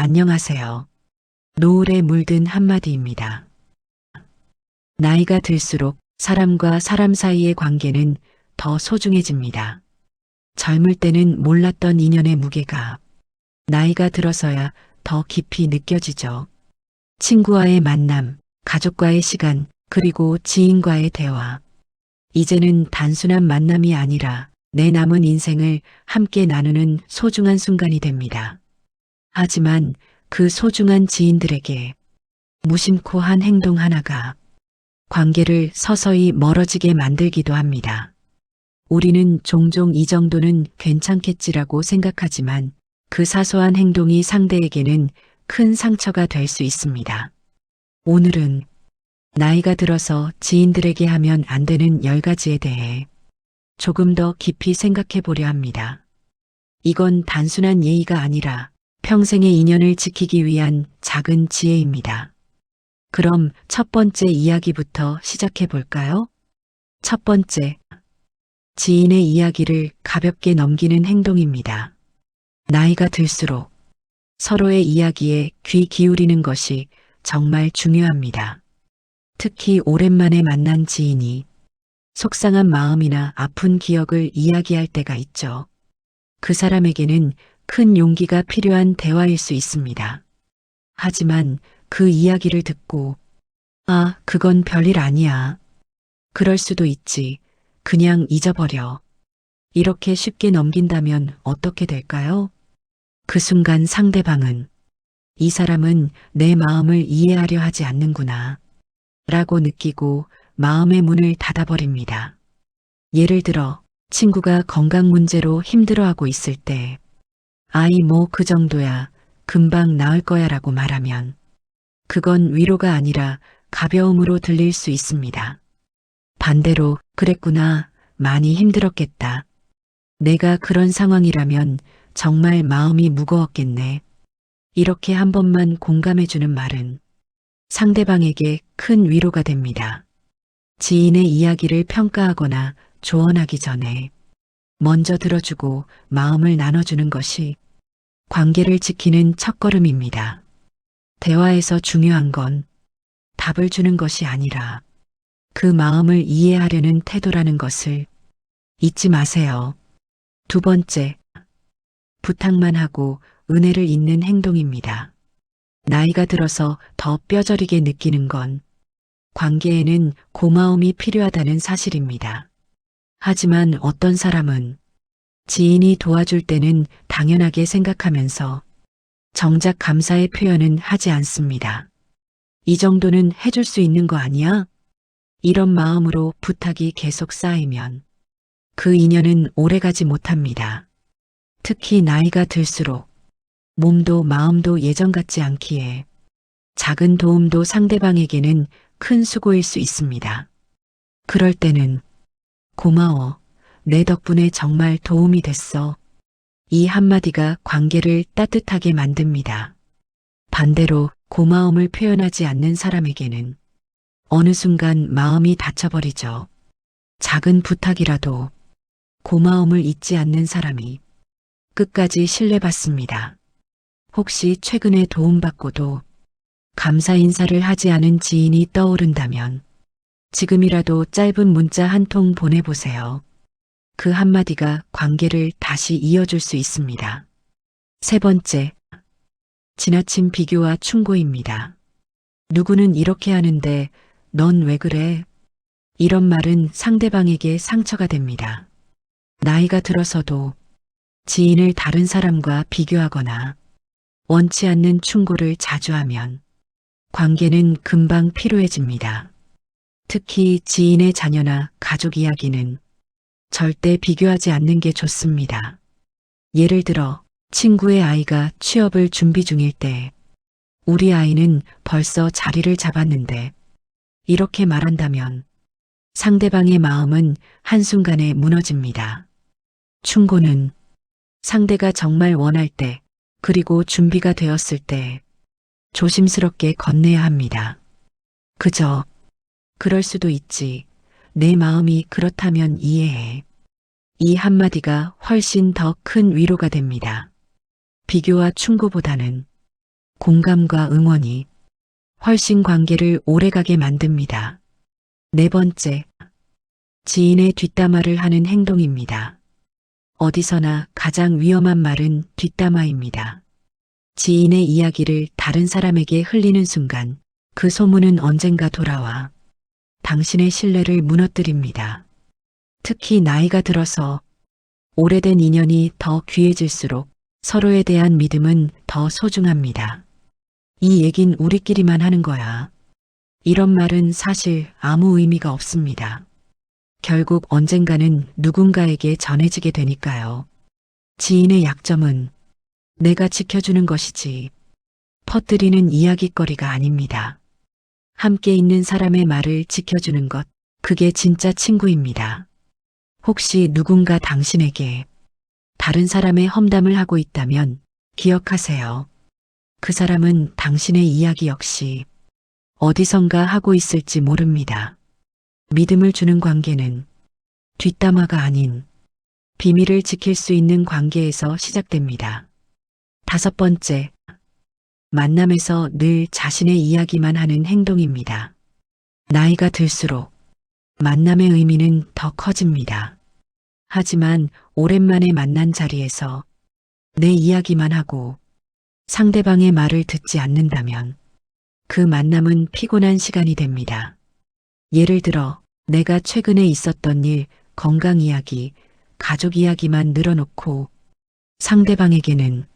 안녕하세요. 노을에 물든 한마디입니다. 나이가 들수록 사람과 사람 사이의 관계는 더 소중해집니다. 젊을 때는 몰랐던 인연의 무게가 나이가 들어서야 더 깊이 느껴지죠. 친구와의 만남, 가족과의 시간, 그리고 지인과의 대화. 이제는 단순한 만남이 아니라 내 남은 인생을 함께 나누는 소중한 순간이 됩니다. 하지만 그 소중한 지인들에게 무심코 한 행동 하나가 관계를 서서히 멀어지게 만들기도 합니다. 우리는 종종 이 정도는 괜찮겠지라고 생각하지만 그 사소한 행동이 상대에게는 큰 상처가 될 수 있습니다. 오늘은 나이가 들어서 지인들에게 하면 안 되는 10가지에 대해 조금 더 깊이 생각해 보려 합니다. 이건 단순한 예의가 아니라 평생의 인연을 지키기 위한 작은 지혜입니다. 그럼 첫 번째 이야기부터 시작해 볼까요? 첫 번째, 지인의 이야기를 가볍게 넘기는 행동입니다. 나이가 들수록 서로의 이야기에 귀 기울이는 것이 정말 중요합니다. 특히 오랜만에 만난 지인이 속상한 마음이나 아픈 기억을 이야기할 때가 있죠. 그 사람에게는 큰 용기가 필요한 대화일 수 있습니다. 하지만 그 이야기를 듣고 그건 별일 아니야. 그럴 수도 있지. 그냥 잊어버려. 이렇게 쉽게 넘긴다면 어떻게 될까요? 그 순간 상대방은 이 사람은 내 마음을 이해하려 하지 않는구나 라고 느끼고 마음의 문을 닫아버립니다. 예를 들어 친구가 건강 문제로 힘들어하고 있을 때 뭐 그 정도야. 금방 나을 거야 라고 말하면 그건 위로가 아니라 가벼움으로 들릴 수 있습니다. 반대로 그랬구나. 많이 힘들었겠다. 내가 그런 상황이라면 정말 마음이 무거웠겠네. 이렇게 한 번만 공감해주는 말은 상대방에게 큰 위로가 됩니다. 지인의 이야기를 평가하거나 조언하기 전에 먼저 들어주고 마음을 나눠주는 것이 관계를 지키는 첫걸음입니다. 대화에서 중요한 건 답을 주는 것이 아니라 그 마음을 이해하려는 태도라는 것을 잊지 마세요. 두 번째, 부탁만 하고 은혜를 잇는 행동입니다. 나이가 들어서 더 뼈저리게 느끼는 건 관계에는 고마움이 필요하다는 사실입니다. 하지만 어떤 사람은 지인이 도와줄 때는 당연하게 생각하면서 정작 감사의 표현은 하지 않습니다. 이 정도는 해줄 수 있는 거 아니야? 이런 마음으로 부탁이 계속 쌓이면 그 인연은 오래가지 못합니다. 특히 나이가 들수록 몸도 마음도 예전 같지 않기에 작은 도움도 상대방에게는 큰 수고일 수 있습니다. 그럴 때는 고마워. 내 덕분에 정말 도움이 됐어. 이 한마디가 관계를 따뜻하게 만듭니다. 반대로 고마움을 표현하지 않는 사람에게는 어느 순간 마음이 닫혀버리죠. 작은 부탁이라도 고마움을 잊지 않는 사람이 끝까지 신뢰받습니다. 혹시 최근에 도움받고도 감사 인사를 하지 않은 지인이 떠오른다면 지금이라도 짧은 문자 한 통 보내보세요. 그 한마디가 관계를 다시 이어줄 수 있습니다. 세 번째, 지나친 비교와 충고입니다. 누구는 이렇게 하는데 넌 왜 그래? 이런 말은 상대방에게 상처가 됩니다. 나이가 들어서도 지인을 다른 사람과 비교하거나 원치 않는 충고를 자주 하면 관계는 금방 피로해집니다. 특히 지인의 자녀나 가족 이야기는 절대 비교하지 않는 게 좋습니다. 예를 들어 친구의 아이가 취업을 준비 중일 때 우리 아이는 벌써 자리를 잡았는데 이렇게 말한다면 상대방의 마음은 한순간에 무너집니다. 충고는 상대가 정말 원할 때 그리고 준비가 되었을 때 조심스럽게 건네야 합니다. 그저 그럴 수도 있지. 내 마음이 그렇다면 이해해. 이 한마디가 훨씬 더 큰 위로가 됩니다. 비교와 충고보다는 공감과 응원이 훨씬 관계를 오래가게 만듭니다. 네 번째, 지인의 뒷담화를 하는 행동입니다. 어디서나 가장 위험한 말은 뒷담화입니다. 지인의 이야기를 다른 사람에게 흘리는 순간 그 소문은 언젠가 돌아와 당신의 신뢰를 무너뜨립니다. 특히 나이가 들어서 오래된 인연이 더 귀해질수록 서로에 대한 믿음은 더 소중합니다. 이 얘긴 우리끼리만 하는 거야. 이런 말은 사실 아무 의미가 없습니다. 결국 언젠가는 누군가에게 전해지게 되니까요. 지인의 약점은 내가 지켜주는 것이지 퍼뜨리는 이야깃거리가 아닙니다. 함께 있는 사람의 말을 지켜주는 것, 그게 진짜 친구입니다. 혹시 누군가 당신에게 다른 사람의 험담을 하고 있다면 기억하세요. 그 사람은 당신의 이야기 역시 어디선가 하고 있을지 모릅니다. 믿음을 주는 관계는 뒷담화가 아닌 비밀을 지킬 수 있는 관계에서 시작됩니다. 다섯 번째, 만남에서 늘 자신의 이야기만 하는 행동입니다. 나이가 들수록 만남의 의미는 더 커집니다. 하지만 오랜만에 만난 자리에서 내 이야기만 하고 상대방의 말을 듣지 않는다면 그 만남은 피곤한 시간이 됩니다. 예를 들어 내가 최근에 있었던 일, 건강 이야기, 가족 이야기만 늘어놓고 상대방에게는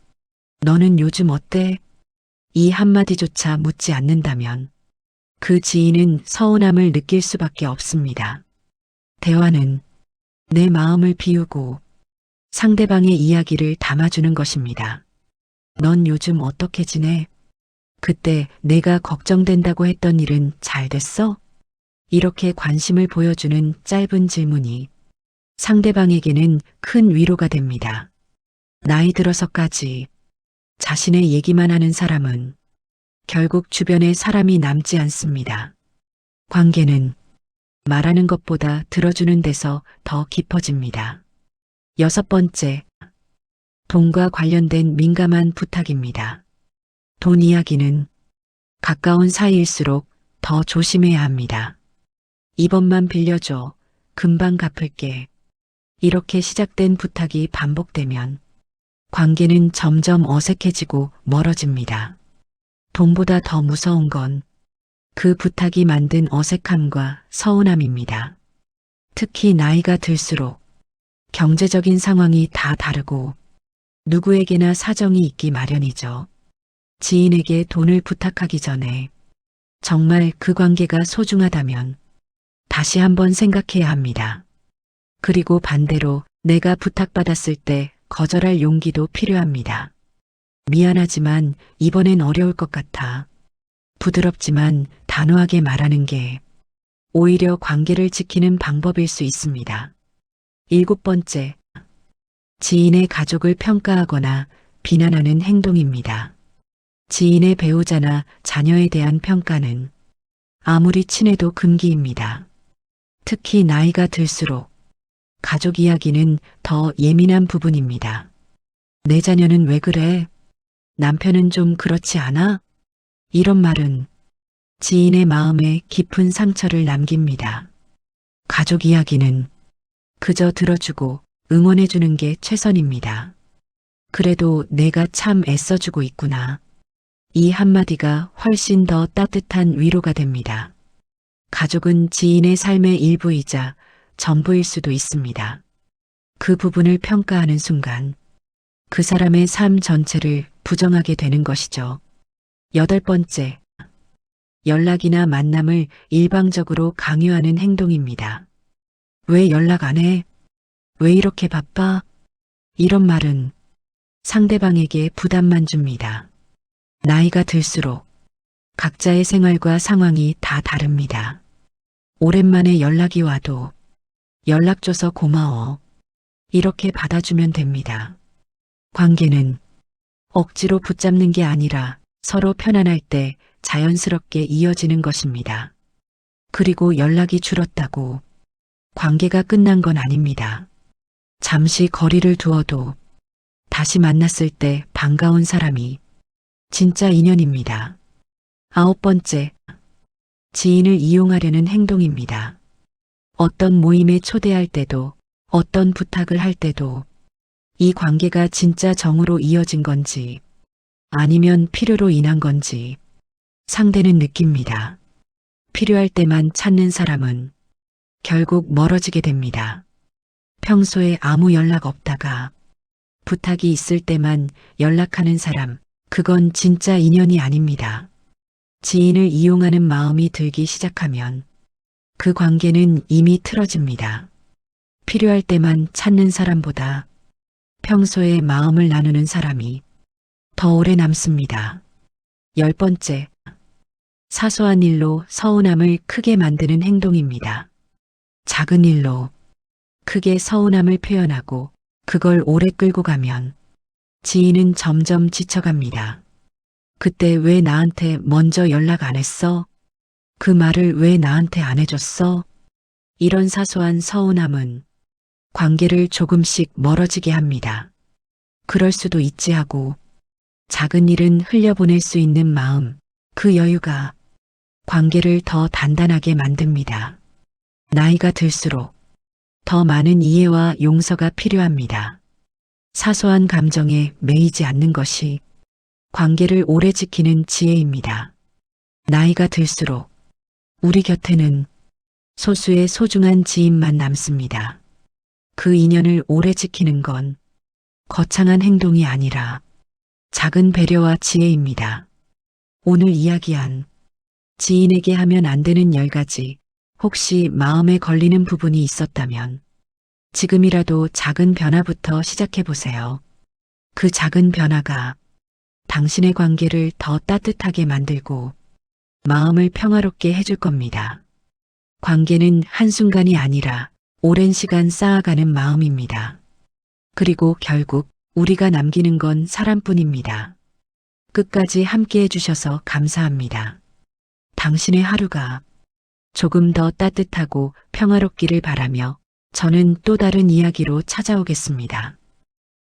너는 요즘 어때? 이 한마디조차 묻지 않는다면 그 지인은 서운함을 느낄 수밖에 없습니다. 대화는 내 마음을 비우고 상대방의 이야기를 담아주는 것입니다. 넌 요즘 어떻게 지내? 그때 내가 걱정된다고 했던 일은 잘 됐어? 이렇게 관심을 보여주는 짧은 질문이 상대방에게는 큰 위로가 됩니다. 나이 들어서까지 자신의 얘기만 하는 사람은 결국 주변에 사람이 남지 않습니다. 관계는 말하는 것보다 들어주는 데서 더 깊어집니다. 여섯 번째, 돈과 관련된 민감한 부탁입니다. 돈 이야기는 가까운 사이일수록 더 조심해야 합니다. 이번만 빌려줘. 금방 갚을게. 이렇게 시작된 부탁이 반복되면 관계는 점점 어색해지고 멀어집니다. 돈보다 더 무서운 건 그 부탁이 만든 어색함과 서운함입니다. 특히 나이가 들수록 경제적인 상황이 다 다르고 누구에게나 사정이 있기 마련이죠. 지인에게 돈을 부탁하기 전에 정말 그 관계가 소중하다면 다시 한번 생각해야 합니다. 그리고 반대로 내가 부탁받았을 때 거절할 용기도 필요합니다. 미안하지만 이번엔 어려울 것 같아. 부드럽지만 단호하게 말하는 게 오히려 관계를 지키는 방법일 수 있습니다. 일곱 번째, 지인의 가족을 평가하거나 비난하는 행동입니다. 지인의 배우자나 자녀에 대한 평가는 아무리 친해도 금기입니다. 특히 나이가 들수록 가족 이야기는 더 예민한 부분입니다. 내 자녀는 왜 그래? 남편은 좀 그렇지 않아? 이런 말은 지인의 마음에 깊은 상처를 남깁니다. 가족 이야기는 그저 들어주고 응원해주는 게 최선입니다. 그래도 내가 참 애써주고 있구나. 이 한마디가 훨씬 더 따뜻한 위로가 됩니다. 가족은 지인의 삶의 일부이자 전부일 수도 있습니다. 그 부분을 평가하는 순간 그 사람의 삶 전체를 부정하게 되는 것이죠. 여덟 번째, 연락이나 만남을 일방적으로 강요하는 행동입니다. 왜 연락 안 해? 왜 이렇게 바빠? 이런 말은 상대방에게 부담만 줍니다. 나이가 들수록 각자의 생활과 상황이 다 다릅니다. 오랜만에 연락이 와도 연락줘서 고마워. 이렇게 받아주면 됩니다. 관계는 억지로 붙잡는 게 아니라 서로 편안할 때 자연스럽게 이어지는 것입니다. 그리고 연락이 줄었다고 관계가 끝난 건 아닙니다. 잠시 거리를 두어도 다시 만났을 때 반가운 사람이 진짜 인연입니다. 9번째, 지인을 이용하려는 행동입니다. 어떤 모임에 초대할 때도, 어떤 부탁을 할 때도 이 관계가 진짜 정으로 이어진 건지 아니면 필요로 인한 건지 상대는 느낍니다. 필요할 때만 찾는 사람은 결국 멀어지게 됩니다. 평소에 아무 연락 없다가 부탁이 있을 때만 연락하는 사람, 그건 진짜 인연이 아닙니다. 지인을 이용하는 마음이 들기 시작하면 그 관계는 이미 틀어집니다. 필요할 때만 찾는 사람보다 평소에 마음을 나누는 사람이 더 오래 남습니다. 10번째, 사소한 일로 서운함을 크게 만드는 행동입니다. 작은 일로 크게 서운함을 표현하고 그걸 오래 끌고 가면 지인은 점점 지쳐갑니다. 그때 왜 나한테 먼저 연락 안 했어? 그 말을 왜 나한테 안 해줬어? 이런 사소한 서운함은 관계를 조금씩 멀어지게 합니다. 그럴 수도 있지 하고 작은 일은 흘려보낼 수 있는 마음, 그 여유가 관계를 더 단단하게 만듭니다. 나이가 들수록 더 많은 이해와 용서가 필요합니다. 사소한 감정에 매이지 않는 것이 관계를 오래 지키는 지혜입니다. 나이가 들수록 우리 곁에는 소수의 소중한 지인만 남습니다. 그 인연을 오래 지키는 건 거창한 행동이 아니라 작은 배려와 지혜입니다. 오늘 이야기한 지인에게 하면 안 되는 10가지, 혹시 마음에 걸리는 부분이 있었다면 지금이라도 작은 변화부터 시작해 보세요. 그 작은 변화가 당신의 관계를 더 따뜻하게 만들고 마음을 평화롭게 해줄 겁니다. 관계는 한순간이 아니라 오랜 시간 쌓아가는 마음입니다. 그리고 결국 우리가 남기는 건 사람뿐입니다. 끝까지 함께 해주셔서 감사합니다. 당신의 하루가 조금 더 따뜻하고 평화롭기를 바라며 저는 또 다른 이야기로 찾아오겠습니다.